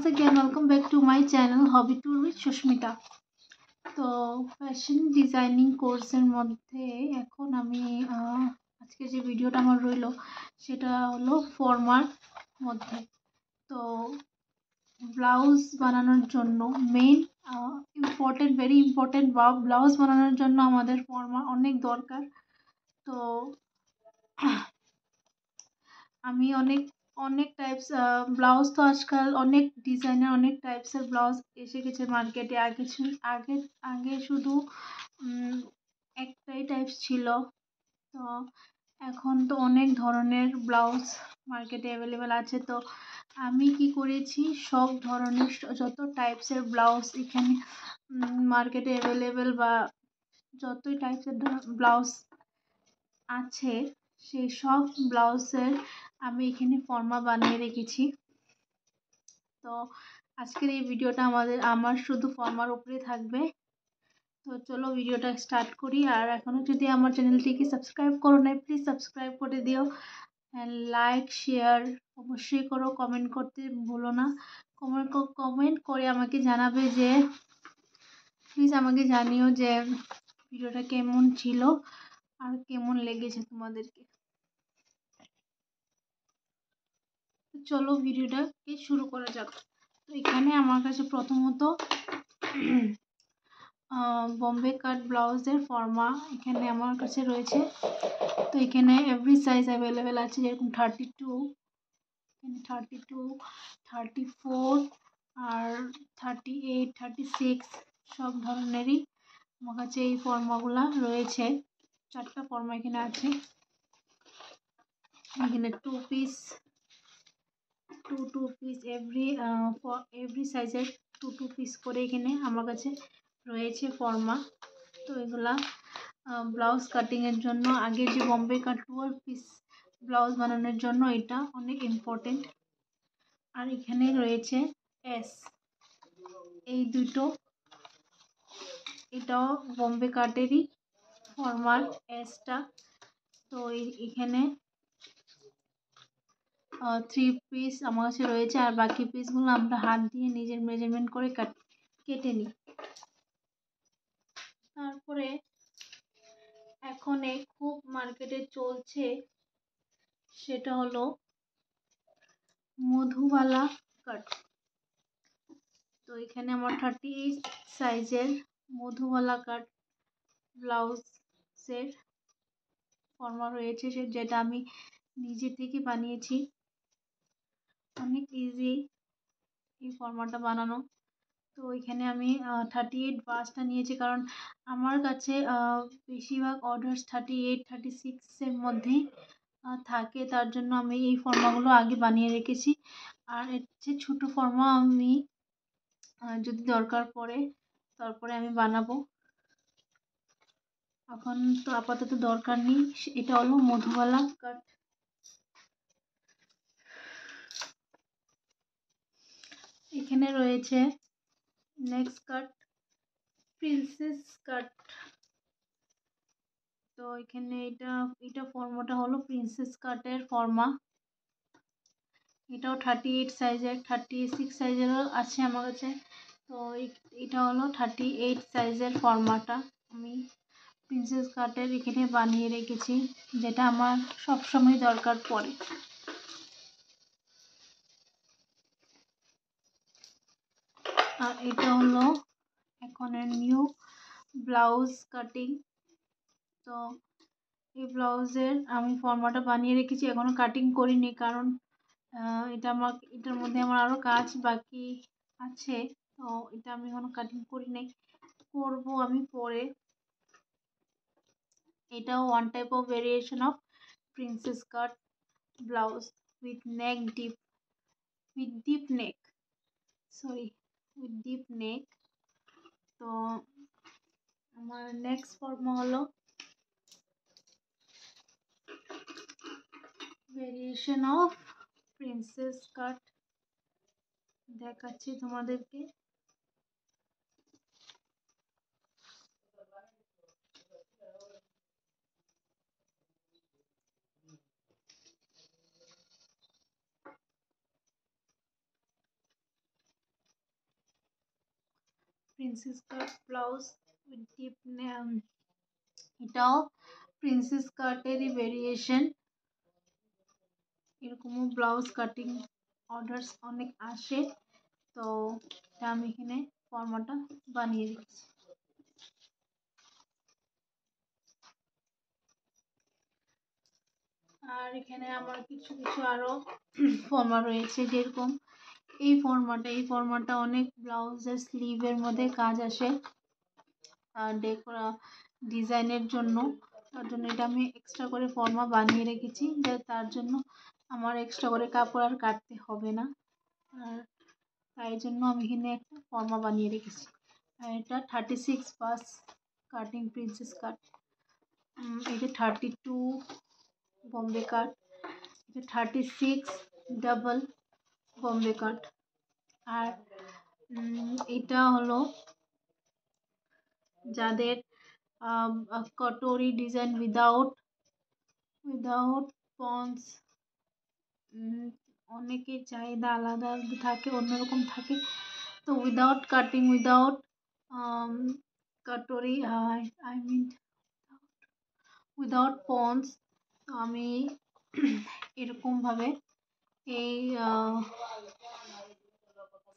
once again welcome back to my channel Hobby Tour with Sushmita. তো fashion designing কোর্সের মধ্যে এখন আমি আজকে যে ভিডিওটা আমার রইল সেটা হলো ফর্মার মধ্যে। তো ব্লাউজ বানানোর জন্য মেইন ভেরি ইম্পর্টেন্ট ব্লাউজ বানানোর জন্য আমাদের ফর্মার অনেক দরকার। তো আমি অনেক টাইপস ব্লাউজ, তো আজকাল অনেক ডিজাইনের অনেক টাইপসের ব্লাউজ এসে গেছে মার্কেটে। আগে শুধু একটাই টাইপস ছিল, তো এখন তো অনেক ধরনের ব্লাউজ মার্কেটে অ্যাভেলেবেল আছে। তো আমি কি করেছি, সব ধরনের যত টাইপসের ব্লাউজ এখানে মার্কেটে অ্যাভেলেবেল বা যতই টাইপসের ব্লাউজ আছে সেই সব ব্লাউজের আমি এখানে ফর্মা বানিয়ে রেখেছি। তো আজকের এই ভিডিওটা আমার শুধু ফর্মার উপরে থাকবে। তো চলো ভিডিওটা স্টার্ট করি। আর এখনো যদি আমার চ্যানেলটিকে সাবস্ক্রাইব করো নাই, প্লিজ সাবস্ক্রাইব করে দিও, অ্যান্ড লাইক শেয়ার অবশ্যই করো, কমেন্ট করতে ভুলো না। কমেন্ট করে আমাকে জানাবে যে, প্লিজ আমাকে জানিও যে ভিডিওটা কেমন ছিল আর কেমন লেগেছে তোমাদেরকে। চলো ভিডিওটাকে শুরু করা যাক। তো এখানে আমার কাছে প্রথমত বম্বে কাট ব্লাউজের ফর্মা এখানে আমার কাছে রয়েছে। তো এখানে এভরি সাইজ অ্যাভেলেবেল আছে, যেরকম 32, এখানে 32, 34 আর 38, 36 সব ধরনেরই আমার কাছে এই ফর্মাগুলা রয়েছে। 4টা ফর্মা এখানে আছে। এখানে 2 পিস এভরি সাইজের 2 পিস করে এখানে আমার কাছে রয়েছে ফর্মা। তো এগুলা ব্লাউজ কাটিংয়ের জন্য, আগে যে বম্বে কাট 12 পিস ব্লাউজ বানানোর জন্য এটা অনেক ইম্পর্টেন্ট। আর এখানে রয়েছে এস, এই দুটো, এটাও বম্বে কাটেরই ফর্মার এসটা। তো এখানে 3 পিস আমার কাছে রয়েছে, আর বাকি পিসগুলো আমরা হাত দিয়ে নিজের মেজারমেন্ট করে কেটে নিই। তারপরে এখন খুব মার্কেটে চলছে সেটা হলো মধুবালা কাট। তো এখানে আমার 38 সাইজের মধুবালা কাট ব্লাউজের ফর্মা রয়েছে, যেটা আমি নিজে থেকে বানিয়েছি। অনেক ইজি এই ফর্মাটা বানানো। তো এখানে আমি 38 বাসটা নিয়েছি, কারণ আমার কাছে বেশিরভাগ অর্ডার্স 38, 36-এর মধ্যেই থাকে। তার জন্য আমি এই ফর্মাগুলো আগে বানিয়ে রেখেছি। আর এর যে ছোটো ফর্মা আমি যদি দরকার পড়ে তারপরে আমি বানাবো, এখন তো আপাতত দরকার নেই। এটা হলো মধুবালা কাট। এখানে রয়েছে নেক্সট কাট, প্রিন্সেস কাট। তো এখানে এটা ফর্মাটা হলো প্রিন্সেস কাটের ফর্মা। এটাও 38 সাইজের, 36 সাইজেরও আছে আমার কাছে। তো এটা হলো 38 সাইজের ফর্মাটা আমি প্রিন্সেস কাটের এখানে বানিয়ে রেখেছি, যেটা আমার সবসময় দরকার পড়ে। আর এটা হলো এখনের নিউ ব্লাউজ কাটিং। তো এই ব্লাউজের আমি ফর্মাটা বানিয়ে রেখেছি, এখনো কাটিং করিনি, কারণ এটার মধ্যে আমার আরও কাজ বাকি আছে। তো এটা আমি এখনো কাটিং করি নাই, করবো আমি পরে। এটাও one type of variation of princess cut blouse with deep neck. তো আমার নেক্সট ফর্মা হলো ভেরিয়েশন অফ প্রিন্সেস কাট, দেখাচ্ছি তোমাদেরকে। Princess cut blouse with deep এটাও প্রিন্সেস কাটেরই ভেরিয়েশন। এরকমও ব্লাউজ কাটিং অর্ডার্স অনেক আসে, তো এটা আমি এখানে ফর্মাটা বানিয়ে রেখেছি। আর এখানে আমার কিছু কিছু আরো ফর্মা রয়েছে, যেরকম এই ফর্মাটা অনেক ব্লাউজের স্লিভের মধ্যে কাজ আসে আর ডিজাইনের জন্য। তার জন্য এটা আমি এক্সট্রা করে ফর্মা বানিয়ে রেখেছি, যে তার জন্য আমার এক্সট্রা করে কাপড় আর কাটতে হবে না। আর তাই জন্য আমি এখানে একটা ফর্মা বানিয়ে রেখেছি। আর এটা 36 পাস কাটিং প্রিন্সেস কাট, এটা 32 বম্বে কাট, এটা 36 ডাবল বম্বে কাট। আর এটা হলো যাদের কটোরি ডিজাইন উইদাউট পন্স, অনেকের চাহিদা আলাদা থাকে, অন্যরকম থাকে। তো without cutting, without katori, I mean without pons, তো আমি এরকমভাবে এই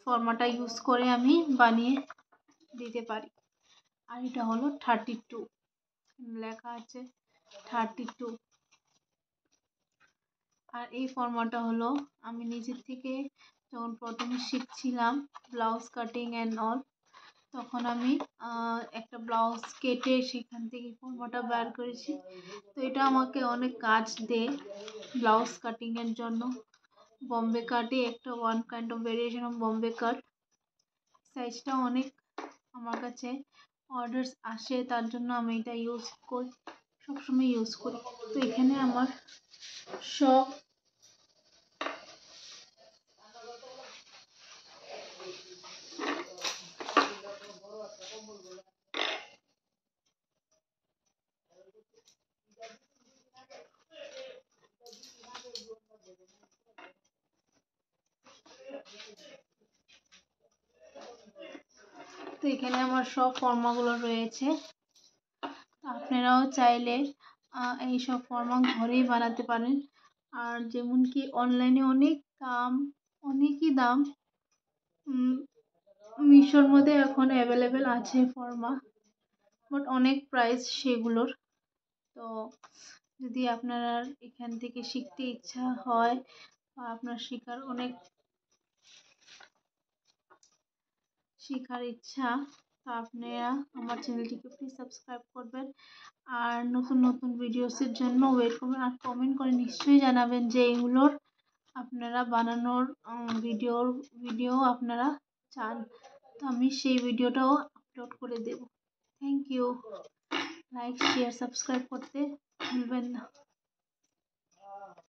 ফর্মাটা ইউজ করে আমি বানিয়ে দিতে পারি। আর এটা হলো 32, লেখা আছে 32। আর এই ফর্মাটা হলো আমি নিজের থেকে যখন প্রথমে শিখছিলাম ব্লাউজ কাটিং অ্যান্ড অল, তখন আমি একটা ব্লাউজ কেটে সেখান থেকে ফর্মাটা বের করেছি। তো এটা আমাকে অনেক কাজ দেয় ব্লাউজ কাটিংয়ের জন্য। বম্বে কাটে একটা one kind of variation of Bombay cut, সাইজটা অনেক আমার কাছে অর্ডার্স আসে, তার জন্য আমি এটা ইউজ করি, সবসময় ইউজ করি। তো এখানে আমার সব তো এখানে আমার সব ফর্মাগুলো রয়েছে। আপনারাও চাইলে এইসব ফর্মা ঘরেই বানাতে পারেন। আর যেমন কি অনলাইনে অনেকই দাম, মিশোর মধ্যে এখন অ্যাভেলেবেল আছে ফর্মা, বাট অনেক প্রাইস সেগুলোর। তো যদি আপনারা এখান থেকে শিখতে ইচ্ছা হয় বা আপনার শেখার ইচ্ছা, তো আপনারা আমার চ্যানেলটিকে প্লিজ সাবস্ক্রাইব করবেন। আর নতুন নতুন ভিডিওসের জন্য ওয়েট করবেন, আর কমেন্ট করে নিশ্চয়ই জানাবেন যে এগুলোর আপনারা বানানোর ভিডিও আপনারা চান, তো আমি সেই ভিডিওটাও আপলোড করে দেব। Thank you. Like share subscribe করতে ভুলবেন না।